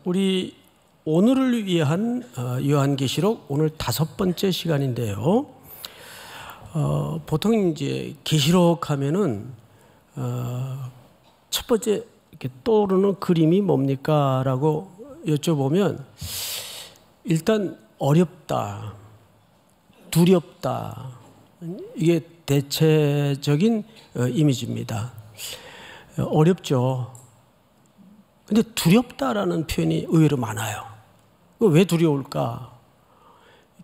우리 오늘을 위한 요한계시록 오늘 5번째 시간인데요. 보통 이제 계시록 하면은 첫 번째 이렇게 떠오르는 그림이 뭡니까라고 여쭤보면 일단 어렵다, 두렵다, 이게 대체적인 이미지입니다. 어렵죠. 근데 두렵다라는 표현이 의외로 많아요. 왜 두려울까?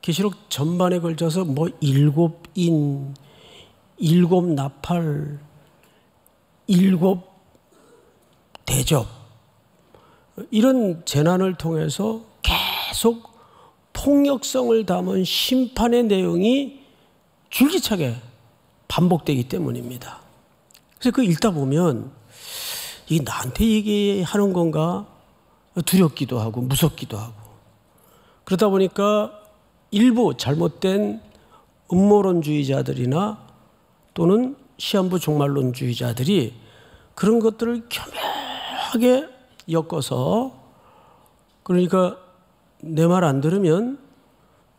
계시록 전반에 걸쳐서 뭐 7인, 7나팔, 7대접 이런 재난을 통해서 계속 폭력성을 담은 심판의 내용이 줄기차게 반복되기 때문입니다. 그래서 그 읽다 보면 이게 나한테 얘기하는 건가 두렵기도 하고 무섭기도 하고, 그러다 보니까 일부 잘못된 음모론주의자들이나 또는 시한부 종말론주의자들이 그런 것들을 교묘하게 엮어서, 그러니까 내 말 안 들으면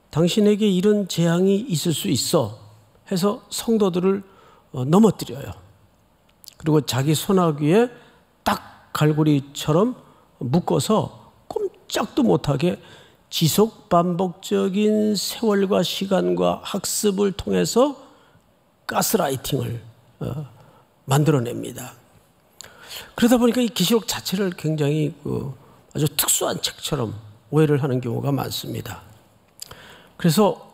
당신에게 이런 재앙이 있을 수 있어 해서 성도들을 넘어뜨려요. 그리고 자기 손아귀에 딱 갈고리처럼 묶어서 꼼짝도 못하게 지속 반복적인 세월과 시간과 학습을 통해서 가스라이팅을 만들어냅니다. 그러다 보니까 이 계시록 자체를 굉장히 아주 특수한 책처럼 오해를 하는 경우가 많습니다. 그래서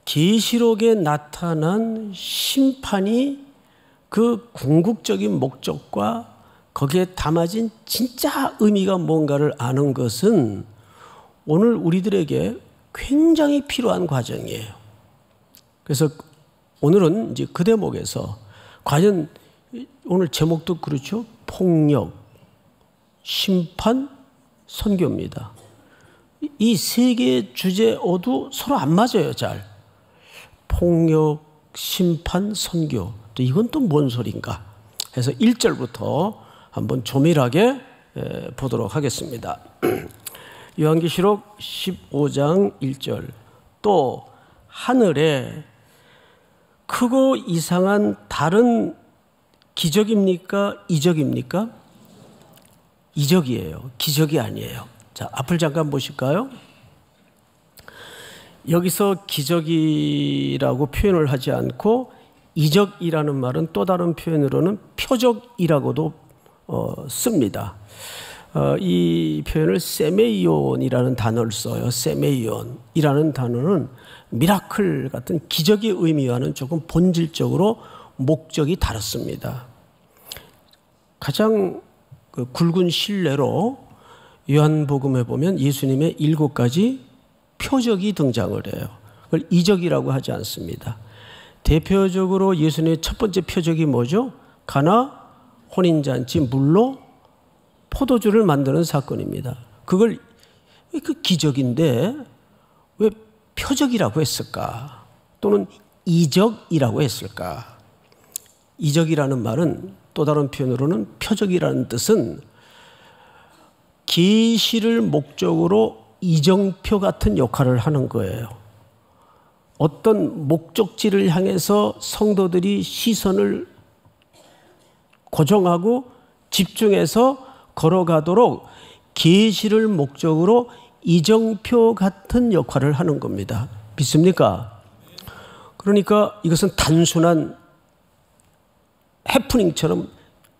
계시록에 나타난 심판이 그 궁극적인 목적과 거기에 담아진 진짜 의미가 뭔가를 아는 것은 오늘 우리들에게 굉장히 필요한 과정이에요. 그래서 오늘은 이제 그 대목에서 과연 오늘 제목도 그렇죠. 폭력, 심판, 선교입니다. 이 세 개의 주제어도 서로 안 맞아요, 잘. 폭력, 심판, 선교. 또 이건 또 뭔 소린가 해서 1절부터 한번 조밀하게 보도록 하겠습니다. 요한계시록 15장 1절. 또 하늘에 크고 이상한 다른 기적입니까? 이적입니까? 이적이에요. 기적이 아니에요. 자, 앞을 잠깐 보실까요? 여기서 기적이라고 표현을 하지 않고 이적이라는 말은 또 다른 표현으로는 표적이라고도 씁니다. 이 표현을 세메이온이라는 단어를 써요. 세메이온이라는 단어는 미라클 같은 기적의 의미와는 조금 본질적으로 목적이 다릅니다. 가장 굵은 신뢰로 요한복음에 보면 예수님의 7가지 표적이 등장을 해요. 그걸 이적이라고 하지 않습니다. 대표적으로 예수님의 첫 번째 표적이 뭐죠? 가나 혼인잔치 물로 포도주를 만드는 사건입니다. 그걸 그 기적인데 왜 표적이라고 했을까? 또는 이적이라고 했을까? 이적이라는 말은 또 다른 표현으로는 표적이라는 뜻은 계시를 목적으로 이정표 같은 역할을 하는 거예요. 어떤 목적지를 향해서 성도들이 시선을 고정하고 집중해서 걸어가도록 계시를 목적으로 이정표 같은 역할을 하는 겁니다. 믿습니까? 그러니까 이것은 단순한 해프닝처럼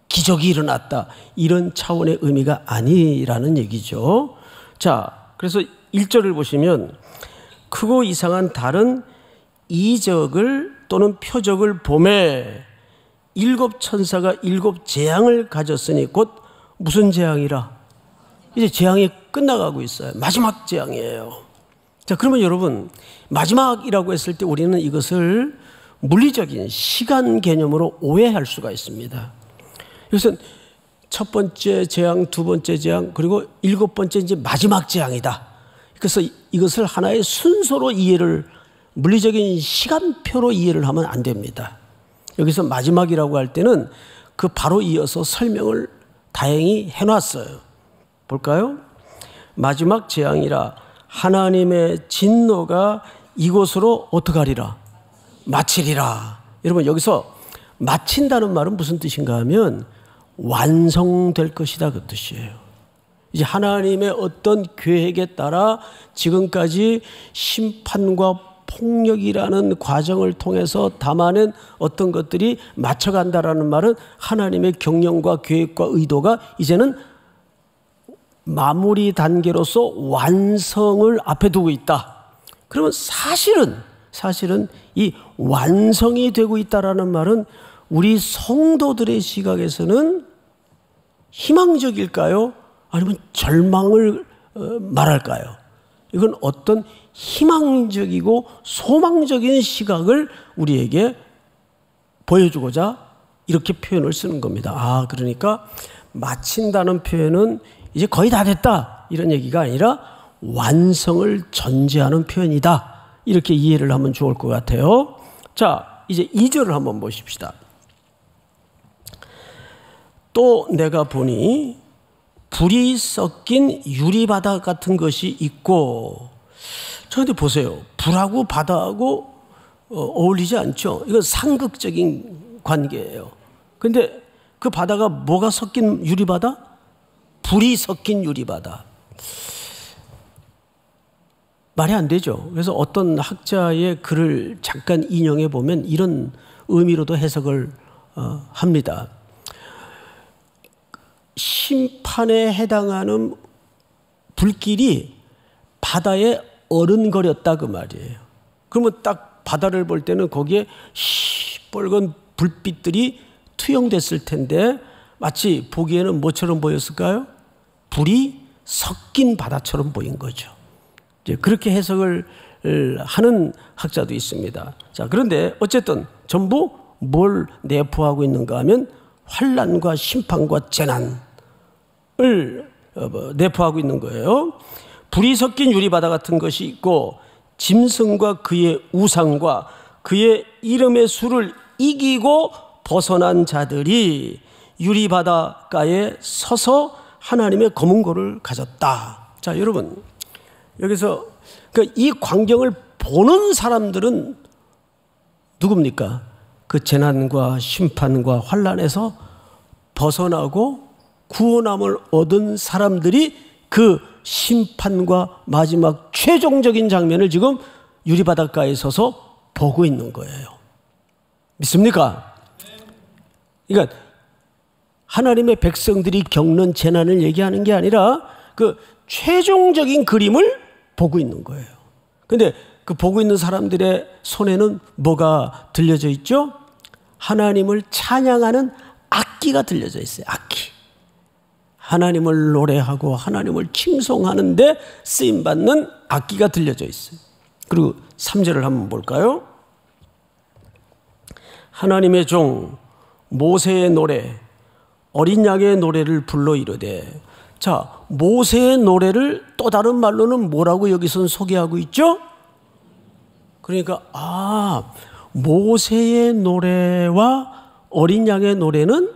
기적이 일어났다 이런 차원의 의미가 아니라는 얘기죠. 자, 그래서 1절을 보시면 크고 이상한 다른 이적을 또는 표적을 보매 7 천사가 7 재앙을 가졌으니 곧 무슨 재앙이라? 이제 재앙이 끝나가고 있어요. 마지막 재앙이에요. 자, 그러면 여러분 마지막이라고 했을 때 우리는 이것을 물리적인 시간 개념으로 오해할 수가 있습니다. 이것은 첫 번째 재앙, 두 번째 재앙, 그리고 7번째 이제 마지막 재앙이다. 그래서 이것을 하나의 순서로 이해를, 물리적인 시간표로 이해를 하면 안 됩니다. 여기서 마지막이라고 할 때는 그 바로 이어서 설명을 다행히 해놨어요. 볼까요? 마지막 재앙이라 하나님의 진노가 이곳으로 어떻게 하리라? 마치리라. 여러분 여기서 마친다는 말은 무슨 뜻인가 하면 완성될 것이다 그 뜻이에요. 이제 하나님의 어떤 계획에 따라 지금까지 심판과 폭력이라는 과정을 통해서 담아낸 어떤 것들이 맞춰간다라는 말은 하나님의 경영과 계획과 의도가 이제는 마무리 단계로서 완성을 앞에 두고 있다. 그러면 사실은 이 완성이 되고 있다라는 말은 우리 성도들의 시각에서는 희망적일까요? 아니면 절망을 말할까요? 이건 어떤 희망적이고 소망적인 시각을 우리에게 보여주고자 이렇게 표현을 쓰는 겁니다. 그러니까 마친다는 표현은 이제 거의 다 됐다 이런 얘기가 아니라 완성을 전제하는 표현이다. 이렇게 이해를 하면 좋을 것 같아요. 자, 이제 2절을 한번 보십시다. 또 내가 보니 불이 섞인 유리바다 같은 것이 있고, 그런데 보세요. 불하고 바다하고 어울리지 않죠. 이건 상극적인 관계예요. 근데 그 바다가 뭐가 섞인 유리바다? 불이 섞인 유리바다. 말이 안 되죠. 그래서 어떤 학자의 글을 잠깐 인용해 보면 이런 의미로도 해석을 합니다. 심판에 해당하는 불길이 바다에 어른거렸다 그 말이에요. 그러면 딱 바다를 볼 때는 거기에 시뻘건 불빛들이 투영됐을 텐데 마치 보기에는 뭐처럼 보였을까요? 불이 섞인 바다처럼 보인 거죠. 이제 그렇게 해석을 하는 학자도 있습니다. 자, 그런데 어쨌든 전부 뭘 내포하고 있는가 하면 환난과 심판과 재난을 내포하고 있는 거예요. 불이 섞인 유리바다 같은 것이 있고 짐승과 그의 우상과 그의 이름의 수를 이기고 벗어난 자들이 유리바닷가에 서서 하나님의 검은 고를 가졌다. 자, 여러분 여기서 그러니까 이 광경을 보는 사람들은 누굽니까? 그 재난과 심판과 환난에서 벗어나고 구원함을 얻은 사람들이 그 심판과 마지막 최종적인 장면을 지금 유리바닷가에 서서 보고 있는 거예요. 믿습니까? 그러니까 하나님의 백성들이 겪는 재난을 얘기하는 게 아니라 그 최종적인 그림을 보고 있는 거예요. 그런데 그 보고 있는 사람들의 손에는 뭐가 들려져 있죠? 하나님을 찬양하는 악기가 들려져 있어요. 악기. 하나님을 노래하고 하나님을 칭송하는데 쓰임받는 악기가 들려져 있어요. 그리고 3절을 한번 볼까요? 하나님의 종 모세의 노래 어린 양의 노래를 불러 이르되. 자, 모세의 노래를 또 다른 말로는 뭐라고 여기서는 소개하고 있죠? 그러니까 모세의 노래와 어린 양의 노래는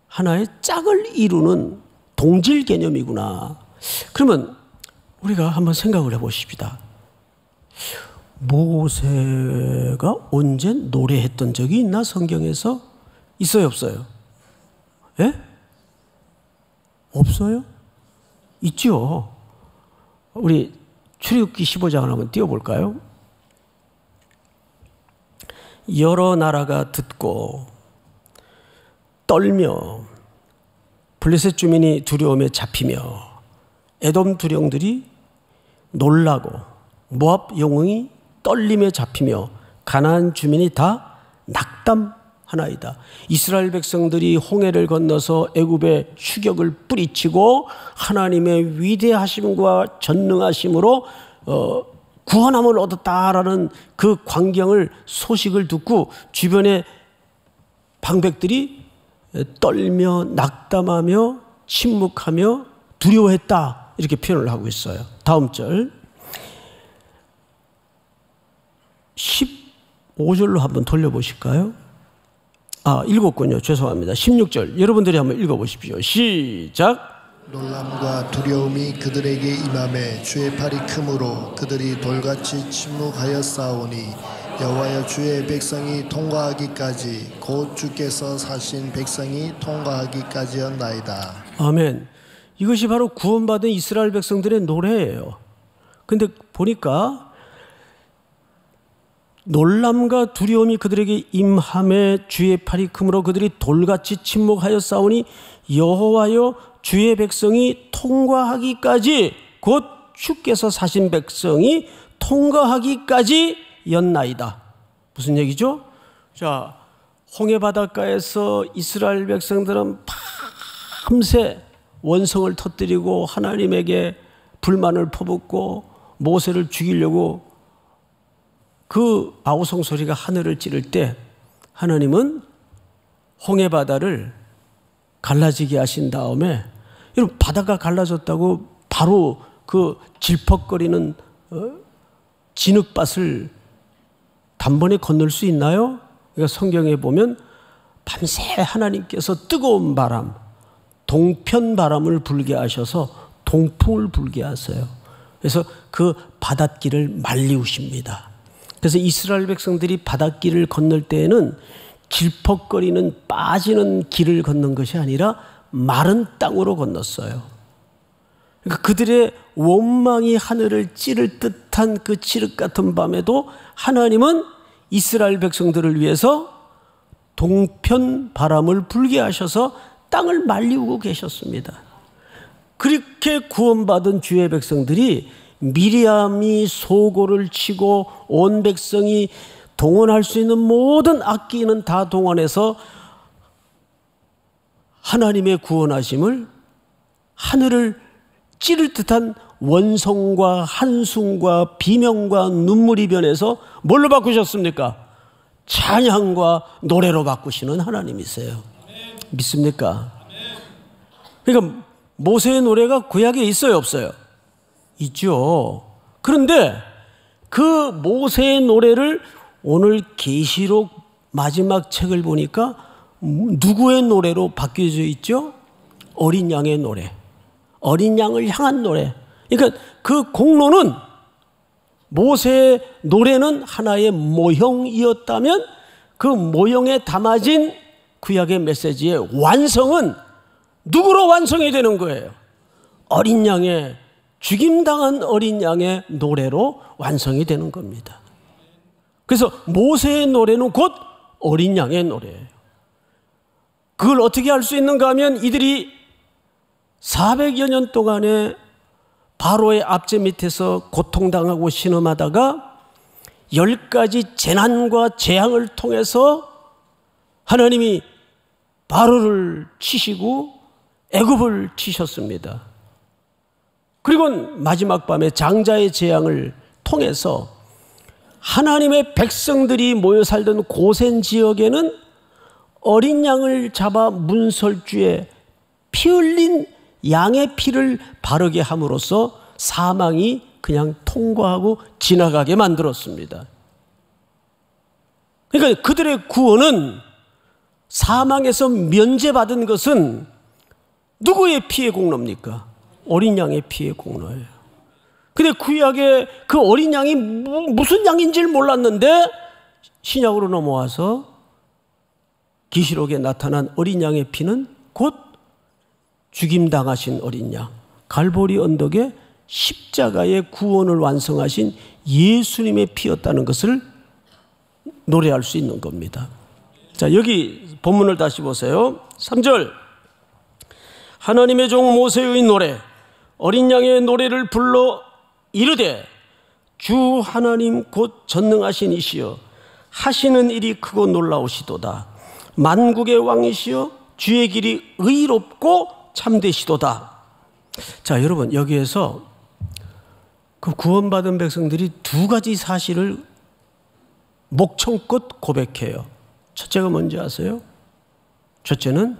하나의 짝을 이루는 동질 개념이구나. 그러면 우리가 한번 생각을 해보십시다. 모세가 언제 노래했던 적이 있나? 성경에서 있어요, 없어요? 예? 없어요? 있죠. 우리 출애굽기 15장을 한번 띄워볼까요? 여러 나라가 듣고 떨며 블레셋 주민이 두려움에 잡히며 에돔 두령들이 놀라고 모압 영웅이 떨림에 잡히며 가나안 주민이 다 낙담하나이다. 이스라엘 백성들이 홍해를 건너서 애굽의 추격을 뿌리치고 하나님의 위대하심과 전능하심으로 구원함을 얻었다라는 그 광경을 소식을 듣고 주변의 방백들이 떨며 낙담하며 침묵하며 두려워했다 이렇게 표현을 하고 있어요. 다음 절 15절로 한번 돌려보실까요? 읽었군요. 죄송합니다. 16절 여러분들이 한번 읽어보십시오. 시작. 놀람과 두려움이 그들에게 임하매 주의 팔이 크므로 그들이 돌같이 침묵하여 싸우니 여호와여 주의 백성이 통과하기까지 곧 주께서 사신 백성이 통과하기까지였나이다. 아멘. 이것이 바로 구원받은 이스라엘 백성들의 노래예요. 근데 보니까 놀람과 두려움이 그들에게 임함에 주의 팔이 크므로 그들이 돌같이 침묵하여 싸우니 여호와여 주의 백성이 통과하기까지 곧 주께서 사신 백성이 통과하기까지 였나이다. 무슨 얘기죠? 자, 홍해 바닷가에서 이스라엘 백성들은 밤새 원성을 터뜨리고 하나님에게 불만을 퍼붓고 모세를 죽이려고 그 아우성 소리가 하늘을 찌를 때 하나님은 홍해 바다를 갈라지게 하신 다음에, 여러분 바다가 갈라졌다고 바로 그 질퍽거리는 진흙밭을 단번에 건널 수 있나요? 그러니까 성경에 보면 밤새 하나님께서 뜨거운 바람, 동편 바람을 불게 하셔서 동풍을 불게 하세요. 그래서 그 바닷길을 말리우십니다. 그래서 이스라엘 백성들이 바닷길을 건널 때에는 질퍽거리는 빠지는 길을 걷는 것이 아니라 마른 땅으로 건넜어요. 그러니까 그들의 원망이 하늘을 찌를 듯한 그 칠흑 같은 밤에도 하나님은 이스라엘 백성들을 위해서 동편 바람을 불게 하셔서 땅을 말리우고 계셨습니다. 그렇게 구원받은 주의 백성들이 미리암이 소고를 치고 온 백성이 동원할 수 있는 모든 악기는 다 동원해서 하나님의 구원하심을 하늘을 찌를 듯한 원성과 한숨과 비명과 눈물이 변해서 뭘로 바꾸셨습니까? 찬양과 노래로 바꾸시는 하나님이세요. 믿습니까? 그러니까 모세의 노래가 구약에 있어요, 없어요? 있죠. 그런데 그 모세의 노래를 오늘 계시록 마지막 책을 보니까 누구의 노래로 바뀌어져 있죠? 어린 양의 노래, 어린 양을 향한 노래. 그러니까 그 공로는, 모세의 노래는 하나의 모형이었다면 그 모형에 담아진 구약의 메시지의 완성은 누구로 완성이 되는 거예요? 어린 양의, 죽임당한 어린 양의 노래로 완성이 되는 겁니다. 그래서 모세의 노래는 곧 어린 양의 노래예요. 그걸 어떻게 할 수 있는가 하면 이들이 400여 년 동안에 바로의 압제 밑에서 고통당하고 신음하다가 10가지 재난과 재앙을 통해서 하나님이 바로를 치시고 애굽을 치셨습니다. 그리고 마지막 밤에 장자의 재앙을 통해서 하나님의 백성들이 모여 살던 고센 지역에는 어린 양을 잡아 문설주에 피 흘린 양의 피를 바르게 함으로써 사망이 그냥 통과하고 지나가게 만들었습니다. 그러니까 그들의 구원은, 사망에서 면제받은 것은 누구의 피의 공로입니까? 어린 양의 피의 공로예요. 근데 구약에 그 어린 양이 무슨 양인지를 몰랐는데 신약으로 넘어와서 계시록에 나타난 어린 양의 피는 곧 죽임당하신 어린 양, 갈보리 언덕에 십자가의 구원을 완성하신 예수님의 피였다는 것을 노래할 수 있는 겁니다. 자, 여기 본문을 다시 보세요. 3절, 하나님의 종 모세의 노래, 어린 양의 노래를 불러 이르되 주 하나님 곧 전능하신 이시여 하시는 일이 크고 놀라우시도다. 만국의 왕이시여 주의 길이 의롭고 참되시도다. 자, 여러분, 여기에서 그 구원받은 백성들이 두 가지 사실을 목청껏 고백해요. 첫째가 뭔지 아세요? 첫째는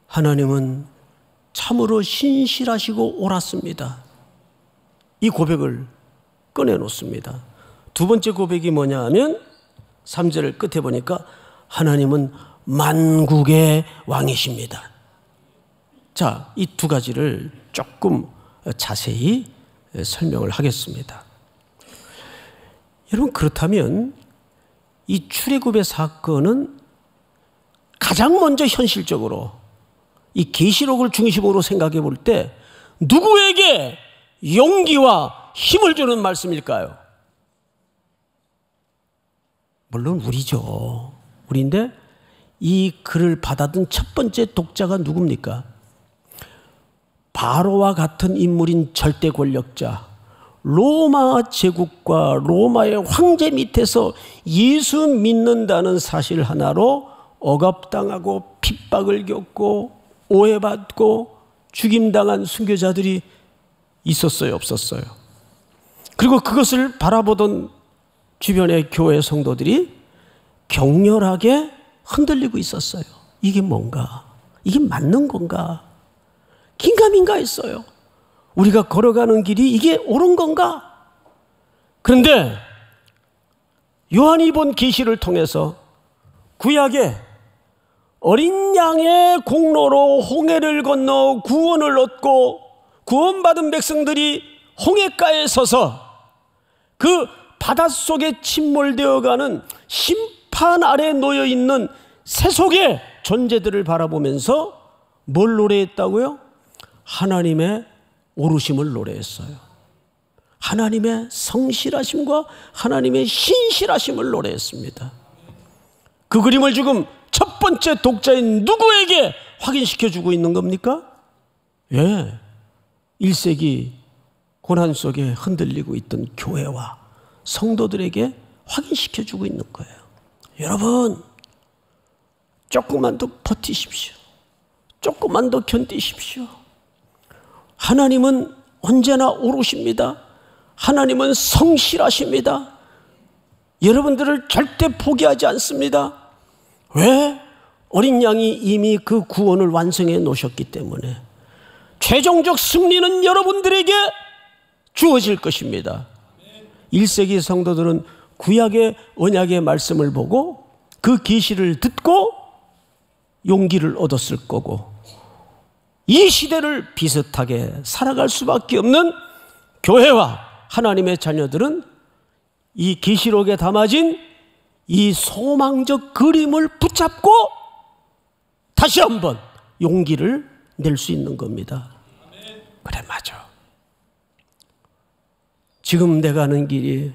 하나님은 참으로 신실하시고 옳았습니다. 이 고백을 꺼내놓습니다. 두 번째 고백이 뭐냐 하면 3절 끝에 보니까 하나님은 만국의 왕이십니다. 자, 이 두 가지를 조금 자세히 설명을 하겠습니다. 여러분, 그렇다면 이 출애굽의 사건은 가장 먼저 현실적으로 이 계시록을 중심으로 생각해 볼 때 누구에게 용기와 힘을 주는 말씀일까요? 물론 우리죠. 우리인데 이 글을 받아든 첫 번째 독자가 누굽니까? 바로와 같은 인물인 절대 권력자, 로마 제국과 로마의 황제 밑에서 예수 믿는다는 사실 하나로 억압당하고 핍박을 겪고 오해받고 죽임당한 순교자들이 있었어요, 없었어요? 그리고 그것을 바라보던 주변의 교회 성도들이 격렬하게 흔들리고 있었어요. 이게 뭔가? 이게 맞는 건가? 긴가민가 했어요. 우리가 걸어가는 길이 이게 옳은 건가? 그런데 요한이 본 계시를 통해서 구약에 어린 양의 공로로 홍해를 건너 구원을 얻고 구원받은 백성들이 홍해가에 서서 그 바닷속에 침몰되어가는 심판 아래 놓여있는 세속의 존재들을 바라보면서 뭘 노래했다고요? 하나님의 오르심을 노래했어요. 하나님의 성실하심과 하나님의 신실하심을 노래했습니다. 그 그림을 지금 첫 번째 독자인 누구에게 확인시켜주고 있는 겁니까? 예, 1세기 고난 속에 흔들리고 있던 교회와 성도들에게 확인시켜주고 있는 거예요. 여러분, 조금만 더 버티십시오. 조금만 더 견디십시오. 하나님은 언제나 오르십니다. 하나님은 성실하십니다. 여러분들을 절대 포기하지 않습니다. 왜? 어린 양이 이미 그 구원을 완성해 놓으셨기 때문에 최종적 승리는 여러분들에게 주어질 것입니다. 1세기 성도들은 구약의 언약의 말씀을 보고 그 계시를 듣고 용기를 얻었을 거고, 이 시대를 비슷하게 살아갈 수밖에 없는 교회와 하나님의 자녀들은 이 계시록에 담아진 이 소망적 그림을 붙잡고 다시 한번 용기를 낼 수 있는 겁니다. 그래, 맞아. 지금 내가 가는 길이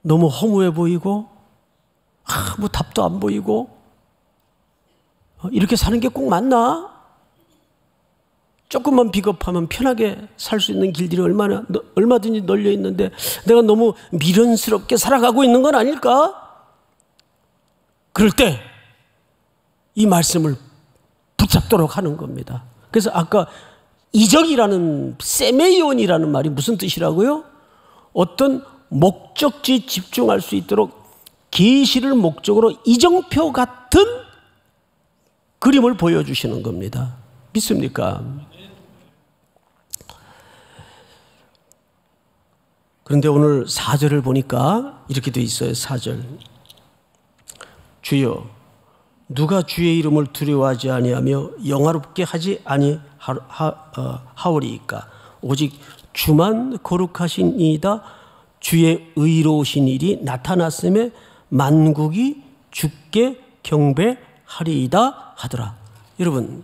너무 허무해 보이고 아무 답도 안 보이고 이렇게 사는 게 꼭 맞나? 조금만 비겁하면 편하게 살 수 있는 길들이 얼마든지 널려 있는데 내가 너무 미련스럽게 살아가고 있는 건 아닐까? 그럴 때 이 말씀을 붙잡도록 하는 겁니다. 그래서 아까 이적이라는, 세메이온이라는 말이 무슨 뜻이라고요? 어떤 목적지에 집중할 수 있도록 계시를 목적으로 이정표 같은 그림을 보여주시는 겁니다. 믿습니까? 그런데 오늘 4절을 보니까 이렇게 돼 있어요. 4절. 주여, 누가 주의 이름을 두려워하지 아니하며 영화롭게 하지 아니하오리이까? 오직 주만 거룩하시니이다. 주의 의로우신 일이 나타났음에 만국이 주께 경배하리이다 하더라. 여러분,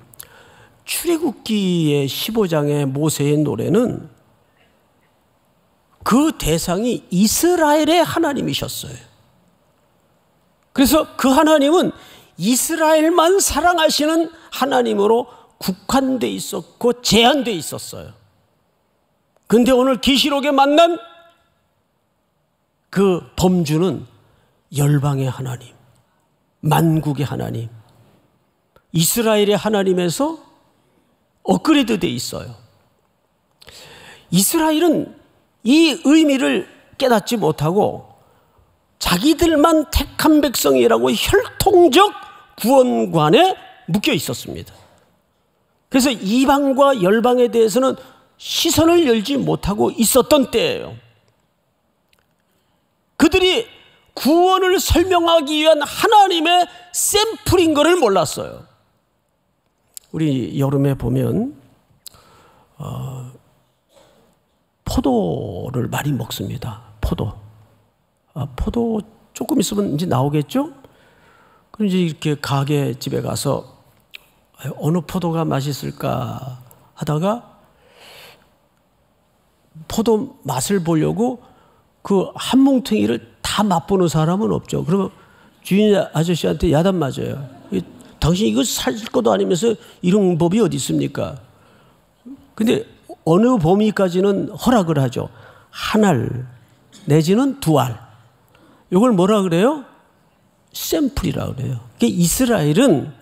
출애굽기의 15장의 모세의 노래는 그 대상이 이스라엘의 하나님이셨어요. 그래서 그 하나님은 이스라엘만 사랑하시는 하나님으로 국한되어 있었고 제한되어 있었어요. 그런데 오늘 계시록에 만난 그 범주는 열방의 하나님, 만국의 하나님, 이스라엘의 하나님에서 업그레이드 되어 있어요. 이스라엘은 이 의미를 깨닫지 못하고 자기들만 택한 백성이라고 혈통적 구원관에 묶여 있었습니다. 그래서 이방과 열방에 대해서는 시선을 열지 못하고 있었던 때예요. 그들이 구원을 설명하기 위한 하나님의 샘플인 것을 몰랐어요. 우리 여름에 보면 포도를 많이 먹습니다. 포도 조금 있으면 이제 나오겠죠? 그럼 이제 이렇게 가게 집에 가서 어느 포도가 맛있을까 하다가 포도 맛을 보려고 그 한 뭉텅이를 다 맛보는 사람은 없죠. 그러면 주인 아저씨한테 야단 맞아요. 당신 이거 살 것도 아니면서 이런 법이 어디 있습니까? 근데 어느 범위까지는 허락을 하죠. 한 알 내지는 두 알. 이걸 뭐라 그래요? 샘플이라 그래요. 이스라엘은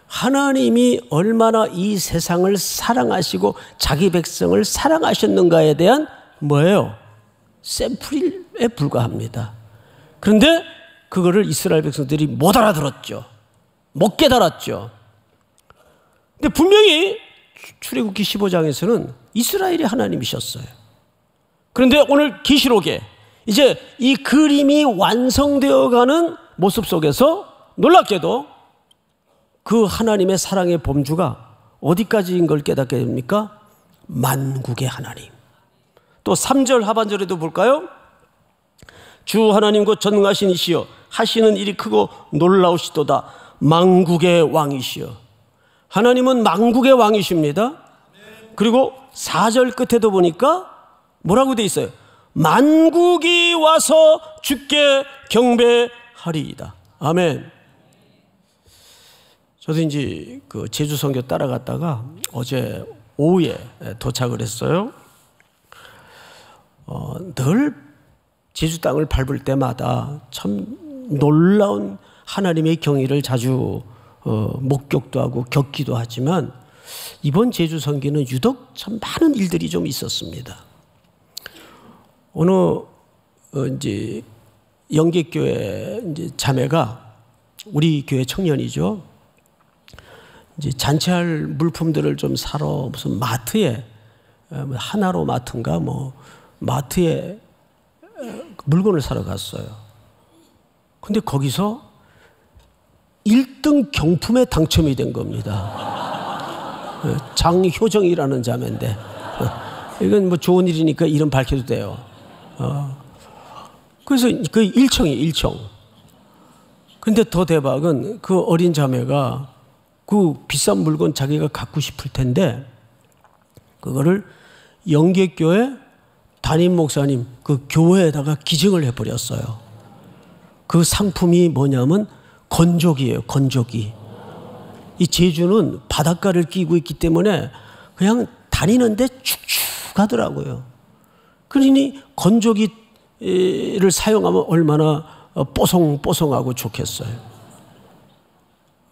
하나님이 얼마나 이 세상을 사랑하시고 자기 백성을 사랑하셨는가에 대한 뭐예요? 샘플에 불과합니다. 그런데 그거를 이스라엘 백성들이 못 알아들었죠. 못 깨달았죠. 근데 분명히 출애굽기 15장에서는 이스라엘이 하나님이셨어요. 그런데 오늘 계시록에 이제 이 그림이 완성되어가는 모습 속에서 놀랍게도 그 하나님의 사랑의 범주가 어디까지인 걸 깨닫게 됩니까? 만국의 하나님. 또 3절 하반절에도 볼까요? 주 하나님 곧 전능하신 이시여 하시는 일이 크고 놀라우시도다. 만국의 왕이시여. 하나님은 만국의 왕이십니다. 그리고 4절 끝에도 보니까 뭐라고 돼 있어요? 만국이 와서 주께 경배하리이다. 아멘. 저도 이제 그 제주 선교 따라갔다가 어제 오후에 도착을 했어요. 늘 제주 땅을 밟을 때마다 참 놀라운 하나님의 경의를 자주 목격도 하고 겪기도 하지만 이번 제주 선교는 유독 참 많은 일들이 좀 있었습니다. 어느 이제 영계교회 이제 자매가 우리 교회 청년이죠. 이제 잔치할 물품들을 좀 사러 무슨 마트에 하나로 마트인가 뭐 마트에 물건을 사러 갔어요. 근데 거기서 1등 경품에 당첨이 된 겁니다. 장효정이라는 자매인데 이건 뭐 좋은 일이니까 이름 밝혀도 돼요. 그래서 그 일청. 근데 더 대박은 그 어린 자매가 그 비싼 물건 자기가 갖고 싶을 텐데 그거를 영계교회 담임 목사님 그 교회에다가 기증을 해버렸어요. 그 상품이 뭐냐면 건조기예요. 건조기. 이 제주는 바닷가를 끼고 있기 때문에 그냥 다니는데 축축하더라고요. 그러니 건조기를 사용하면 얼마나 뽀송뽀송하고 좋겠어요.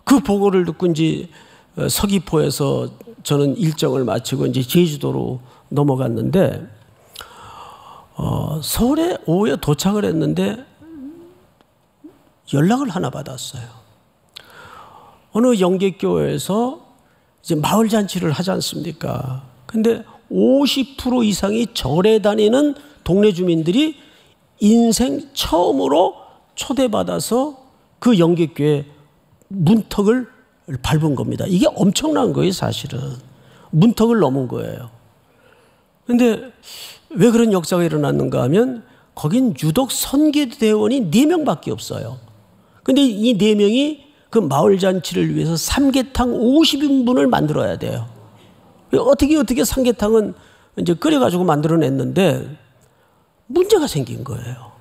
그 보고를 듣고 이제 서귀포에서 저는 일정을 마치고 이제 제주도로 넘어갔는데 서울에 오후에 도착을 했는데 연락을 하나 받았어요. 어느 영계교회에서 이제 마을 잔치를 하지 않습니까? 근데 50% 이상이 절에 다니는 동네 주민들이 인생 처음으로 초대받아서 그 영계교회 문턱을 밟은 겁니다. 이게 엄청난 거예요, 사실은. 문턱을 넘은 거예요. 그런데 왜 그런 역사가 일어났는가 하면 거긴 유독 선교대원이 4명밖에 없어요. 근데 이 4명이 그 마을 잔치를 위해서 삼계탕 50인분을 만들어야 돼요. 어떻게 삼계탕은 이제 끓여가지고 만들어냈는데 문제가 생긴 거예요.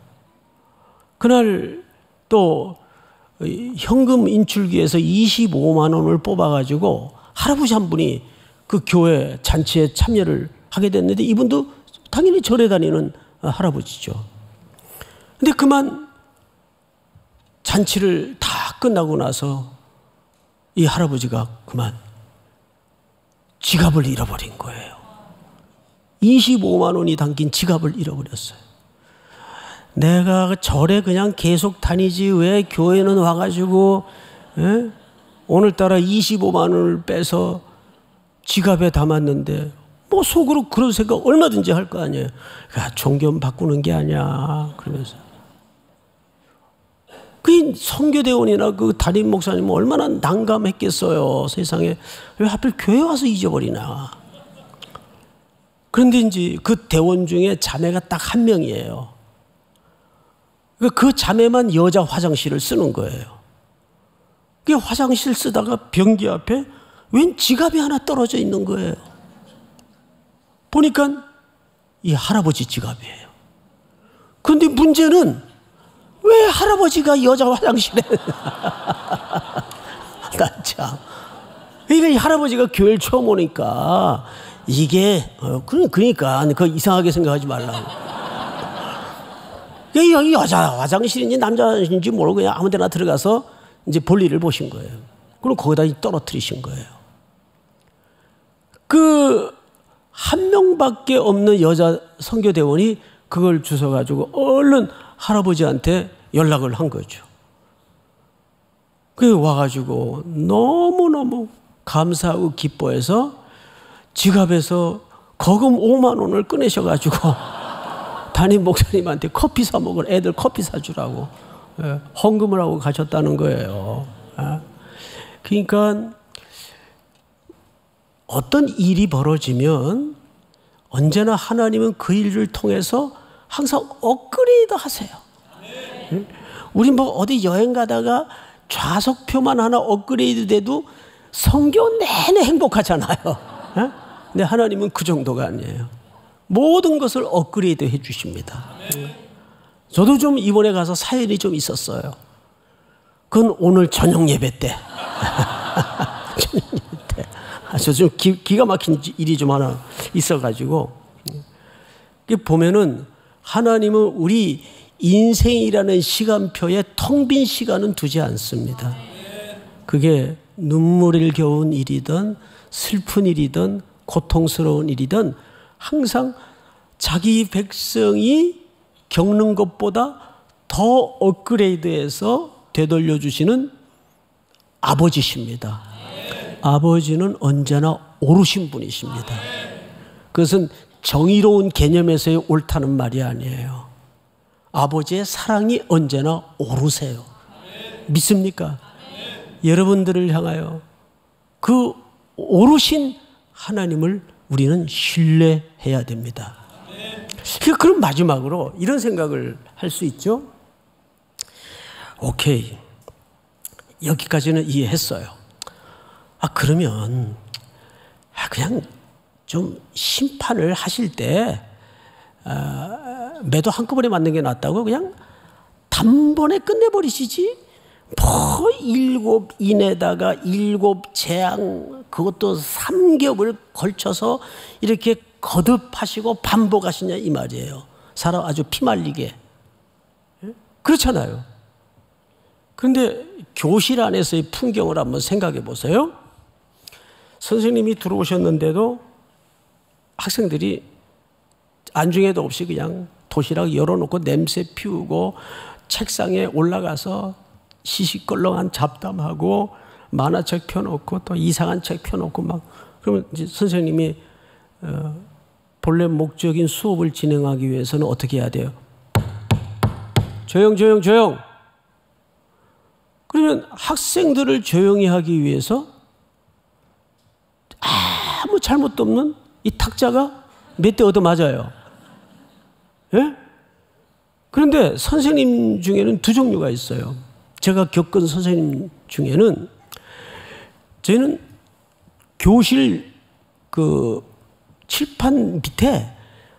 그날 또 현금 인출기에서 25만 원을 뽑아가지고 할아버지 한 분이 그 교회 잔치에 참여를 하게 됐는데 이분도 당연히 절에 다니는 할아버지죠. 근데 그만 잔치를 다 끝나고 나서 이 할아버지가 그만 지갑을 잃어버린 거예요. 25만 원이 담긴 지갑을 잃어버렸어요. 내가 절에 그냥 계속 다니지 왜 교회는 와가지고 오늘따라 25만 원을 빼서 지갑에 담았는데 뭐 속으로 그런 생각 얼마든지 할 거 아니에요. 야, 종교 바꾸는 게 아니야 그러면서 그 선교대원이나 그 담임 목사님은 얼마나 난감했겠어요. 세상에 왜 하필 교회 와서 잊어버리나. 그런데 이제 그 대원 중에 자매가 딱 한 명이에요. 그 자매만 여자 화장실을 쓰는 거예요. 그 화장실 쓰다가 변기 앞에 웬 지갑이 하나 떨어져 있는 거예요. 보니까 이 할아버지 지갑이에요. 그런데 문제는 왜 할아버지가 여자 화장실에 나 참. 그러니까 이 할아버지가 교회를 처음 오니까 이게 그러니까 그 이상하게 생각하지 말라고. 여기 여자 화장실인지 남자 화장실인지 모르고 그냥 아무 데나 들어가서 이제 볼일을 보신 거예요. 그럼 거기다 떨어뜨리신 거예요. 그 한 명밖에 없는 여자 선교대원이 그걸 주워가지고 얼른 할아버지한테 연락을 한 거죠. 그 와가지고 너무너무 감사하고 기뻐해서 지갑에서 거금 5만 원을 꺼내셔가지고 담임 목사님한테 커피 사 먹을 애들 커피 사주라고 헌금을 하고 가셨다는 거예요. 그러니까 어떤 일이 벌어지면 언제나 하나님은 그 일을 통해서 항상 업그레이드 하세요. 우리 뭐 어디 여행 가다가 좌석표만 하나 업그레이드 돼도 성교 내내 행복하잖아요. 근데 하나님은 그 정도가 아니에요. 모든 것을 업그레이드 해 주십니다. 저도 좀 이번에 가서 사연이 좀 있었어요. 그건 오늘 저녁 예배 때. 저녁 예배 때. 저 좀 기가 막힌 일이 좀 하나 있어가지고. 보면은 하나님은 우리 인생이라는 시간표에 텅 빈 시간은 두지 않습니다. 그게 눈물을 겨운 일이든 슬픈 일이든 고통스러운 일이든 항상 자기 백성이 겪는 것보다 더 업그레이드해서 되돌려 주시는 아버지십니다. 아버지는 언제나 옳으신 분이십니다. 그것은 정의로운 개념에서의 옳다는 말이 아니에요. 아버지의 사랑이 언제나 옳으세요. 믿습니까? 여러분들을 향하여 그 옳으신 하나님을 우리는 신뢰해야 됩니다. 그럼 마지막으로 이런 생각을 할 수 있죠. 오케이, 여기까지는 이해했어요. 그러면 그냥 좀 심판을 하실 때 매도 한꺼번에 맞는 게 낫다고 그냥 단번에 끝내버리시지. 뭐 7인에다가 7재앙, 그것도 3겹을 걸쳐서 이렇게 거듭하시고 반복하시냐 이 말이에요. 사람 아주 피말리게. 그렇잖아요. 그런데 교실 안에서의 풍경을 한번 생각해 보세요. 선생님이 들어오셨는데도 학생들이 안중에도 없이 그냥 도시락 열어놓고 냄새 피우고 책상에 올라가서 시시껄렁한 잡담하고 만화책 펴놓고 또 이상한 책 펴놓고 막. 그러면 이제 선생님이 본래 목적인 수업을 진행하기 위해서는 어떻게 해야 돼요? 조용 조용 조용. 그러면 학생들을 조용히 하기 위해서 아무 잘못도 없는 이 탁자가 몇 대 얻어 맞아요. 예? 그런데 선생님 중에는 두 종류가 있어요. 제가 겪은 선생님 중에는 저희는 교실 그 칠판 밑에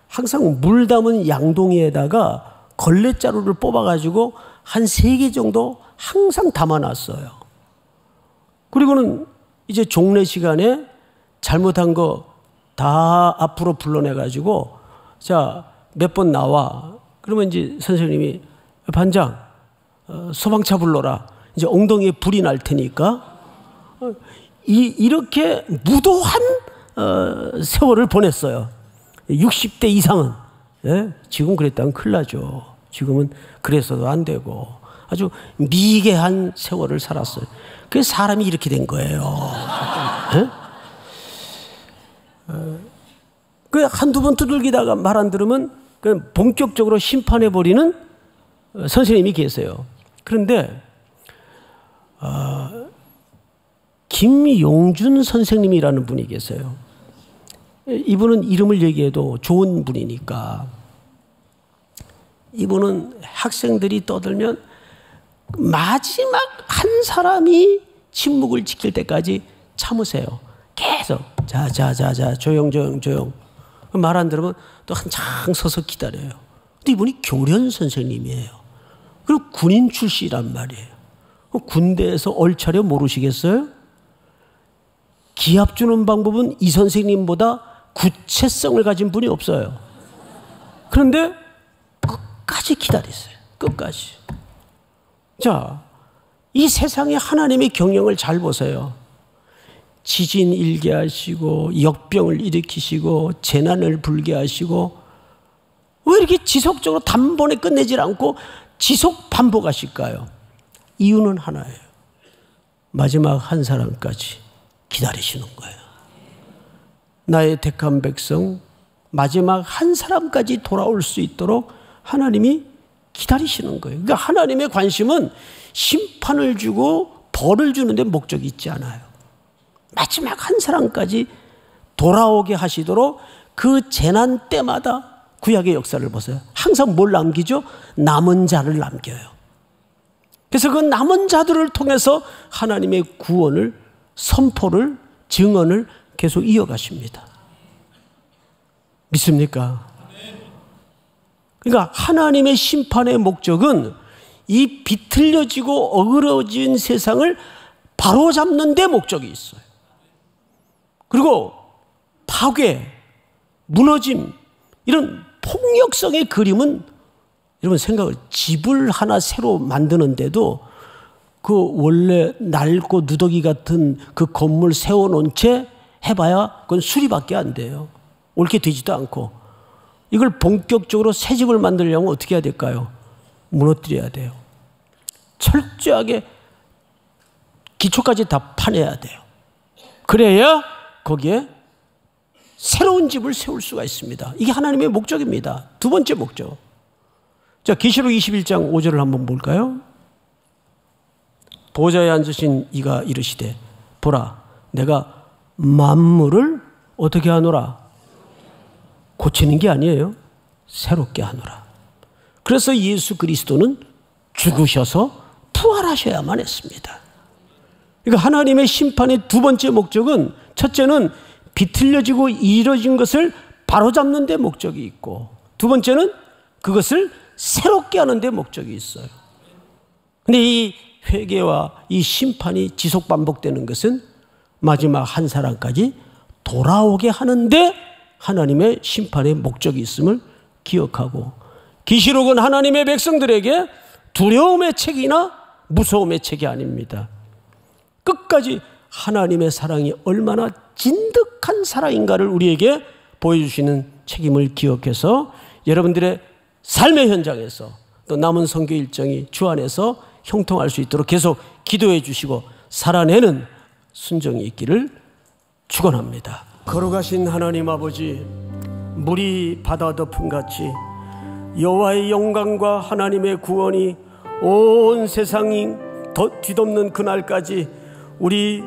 항상 물 담은 양동이에다가 걸레자루를 뽑아가지고 한 3개 정도 항상 담아놨어요. 그리고는 이제 종례 시간에 잘못한 거 다 앞으로 불러내가지고 자, 몇 번 나와. 그러면 이제 선생님이 반장 소방차 불러라. 이제 엉덩이에 불이 날 테니까 이렇게 무도한 세월을 보냈어요. 60대 이상은. 예? 지금 그랬다면 큰일 나죠. 지금은 그래서도 안 되고 아주 미개한 세월을 살았어요. 그래서 사람이 이렇게 된 거예요. 예? 그 한두 번 두들기다가 말 안 들으면 본격적으로 심판해버리는 선생님이 계세요. 그런데 김용준 선생님이라는 분이 계세요. 이분은 이름을 얘기해도 좋은 분이니까. 이분은 학생들이 떠들면 마지막 한 사람이 침묵을 지킬 때까지 참으세요. 계속 자자자자 조용. 말 안 들으면 또 한참 서서 기다려요. 근데 이분이 교련 선생님이에요. 그리고 군인 출신이란 말이에요. 군대에서 얼차려 모르시겠어요? 기합 주는 방법은 이 선생님보다 구체성을 가진 분이 없어요. 그런데 끝까지 기다리세요. 끝까지. 자, 이 세상에 하나님의 경영을 잘 보세요. 지진 일게 하시고 역병을 일으키시고 재난을 불게 하시고 왜 이렇게 지속적으로 단번에 끝내질 않고 지속 반복하실까요? 이유는 하나예요. 마지막 한 사람까지 기다리시는 거예요. 나의 택한 백성 마지막 한 사람까지 돌아올 수 있도록 하나님이 기다리시는 거예요. 그러니까 하나님의 관심은 심판을 주고 벌을 주는 데 목적이 있지 않아요. 마지막 한 사람까지 돌아오게 하시도록 그 재난 때마다 구약의 역사를 보세요. 항상 뭘 남기죠? 남은 자를 남겨요. 그래서 그 남은 자들을 통해서 하나님의 구원을, 선포를, 증언을 계속 이어가십니다. 믿습니까? 그러니까 하나님의 심판의 목적은 이 비틀려지고 어그러진 세상을 바로잡는 데 목적이 있어요. 그리고 파괴, 무너짐, 이런 폭력성의 그림은 여러분 생각을, 집을 하나 새로 만드는데도 그 원래 낡고 누더기 같은 그 건물 세워놓은 채 해봐야 그건 수리밖에 안 돼요. 옳게 되지도 않고. 이걸 본격적으로 새 집을 만들려면 어떻게 해야 될까요? 무너뜨려야 돼요. 철저하게 기초까지 다 파내야 돼요. 그래야 거기에 새로운 집을 세울 수가 있습니다. 이게 하나님의 목적입니다. 두 번째 목적. 자, 계시록 21장 5절을 한번 볼까요? 보좌에 앉으신 이가 이르시되 보라, 내가 만물을 어떻게 하노라? 고치는 게 아니에요. 새롭게 하노라. 그래서 예수 그리스도는 죽으셔서 부활하셔야만 했습니다. 그러니까 하나님의 심판의 두 번째 목적은, 첫째는 비틀려지고 이뤄진 것을 바로잡는 데 목적이 있고, 두 번째는 그것을 새롭게 하는 데 목적이 있어요. 근데 이 회개와 이 심판이 지속 반복되는 것은 마지막 한 사람까지 돌아오게 하는데 하나님의 심판의 목적이 있음을 기억하고, 계시록은 하나님의 백성들에게 두려움의 책이나 무서움의 책이 아닙니다. 끝까지 하나님의 사랑이 얼마나 진득한 사랑인가를 우리에게 보여주시는 책임을 기억해서 여러분들의 삶의 현장에서 또 남은 선교 일정이 주 안에서 형통할 수 있도록 계속 기도해 주시고 살아내는 순종이 있기를 축원합니다. 걸어가신 하나님 아버지, 물이 바다 덮음같이 여호와의 영광과 하나님의 구원이 온 세상이 뒤덮는 그날까지 우리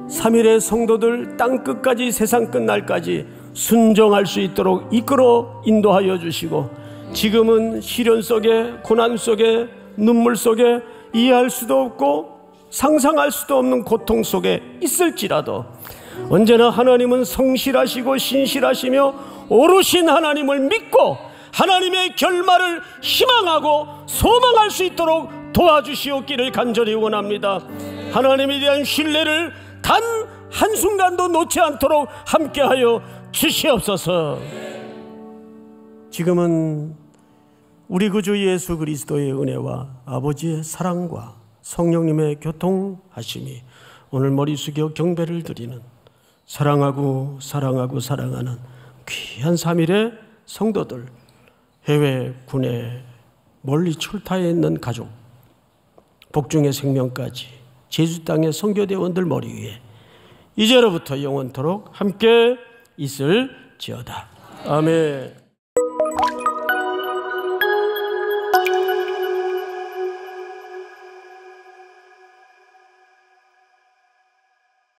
3일의 성도들 땅끝까지, 세상 끝날까지 순종할 수 있도록 이끌어 인도하여 주시고, 지금은 시련 속에, 고난 속에, 눈물 속에 이해할 수도 없고 상상할 수도 없는 고통 속에 있을지라도 언제나 하나님은 성실하시고 신실하시며 오르신 하나님을 믿고 하나님의 결말을 희망하고 소망할 수 있도록 도와주시옵기를 간절히 원합니다. 하나님에 대한 신뢰를 단 한순간도 놓지 않도록 함께하여 주시옵소서. 지금은 우리 구주 예수 그리스도의 은혜와 아버지의 사랑과 성령님의 교통하심이 오늘 머리 숙여 경배를 드리는 사랑하고 사랑하는 귀한 3일의 성도들, 해외, 군에 멀리 출타해 있는 가족, 복중의 생명까지 제주 땅의 선교대원들 머리 위에 이제로부터 영원토록 함께 있을지어다. 아멘.